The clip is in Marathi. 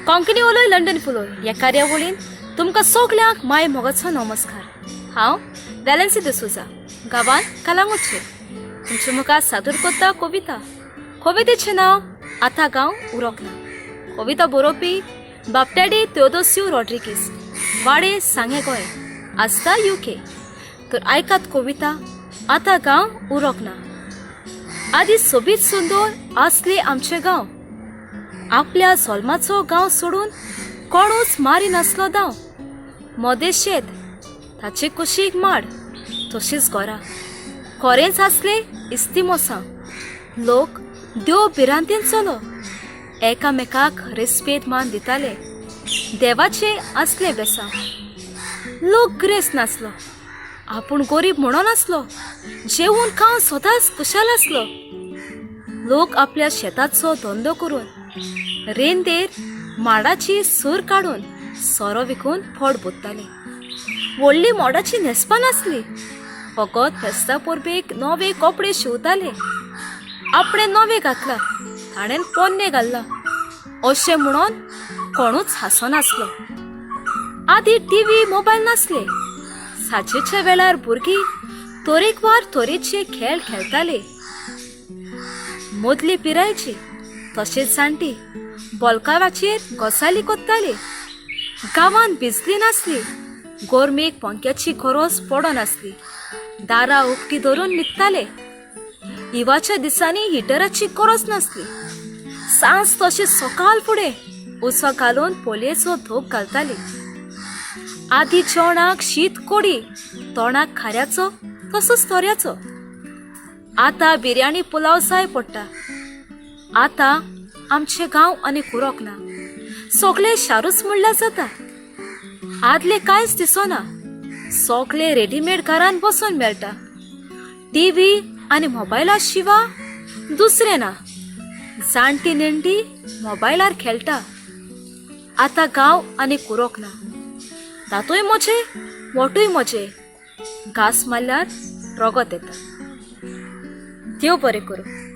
कोंकणी उलोय लंडन फुलोय ह्या कार्यावळीन तुमकां सगल्यांक माय मोगाचो नमस्कार. हांव वेलेन्सी डिसूजा गांवांत कलांगूटचेर तुमचे मुखार सादर करता कवितेचें नांव आतां गांव उरोंक ना. कविता बरोवपी बापटेडी तेओदोसियो रॉड्रिगीस, वाडे सांगे गोंय, आस्था UK. तर आयकात कविता आतां गांव उरोंक ना. आदी सोबीत सुंदर आसले आमचे गांव, आपल्या सोलमाचो गांव सोडून कोणूच मारी नासलो दाव. मोदें शेत ताचे कुशीक माड, तशीच घोरां खोरेंच आसले इस्तिमोसां. लोक देव भिरांतीन चलो, एकामेकाक रेस्पेद मान दिताले. देवाचे आसले बेसां. लोक ग्रेस नासलो, आपूण गरीब म्हणून आसलो. जेवून खावन सदांच खुशाल आसलो. लोक आपल्या शेताचो धंदो करून रेंदेर माडाची सूर काडून सोरो विकून पोट भरताले. व्हडली मोडाची न्हेसपां नासली, फकत फेस्ता परबेक नवे कपडे शिवताले. आपणे नवे घातला, ताणेन पोन्ने घाल्ला अशें म्हणून कोणूच हांसनासलो. आदी TV मोबायल नासले. सांजेच्या वेळार भुरगीं तरेकवार तरेचे खेळ खेळटाले. मदली पिरायेची तशेंच जाणटी बॉलकाराचेर गजाली कोत्ताली. गांवांत बिजली नासली, गोरमेक पंख्याची गरज पडनासली. दारां उक्ती धरून न्हिदताले. इवाच्या दिसांनी हिटराची गरज नासली. सांज तशें सकाळ फुडें उसो घालून पोलयेचो धोक घालताली. आदी जेवणाक शीत कोडी, तोंडाक खाऱ्याचो तसोच तोऱ्याचो. आतां बिर्याणी पुलाव जाय पडटा. आतां आमचे गांव आनी उरोंक ना. सगळे शारूच म्हणल्यार जाता. आदले कांयच दिसना. सगळे रेडीमेड घरान बसून मेळटा. TV आनी मोबायला शिवाय दुसरें ना. जाणटी नेणटी मोबायलार खेळटा. आतां गांव आनी उरोंक ना. तातूंय मजे मोठूय मजे. घास मारल्यार रगत येता. देव बरें करूं.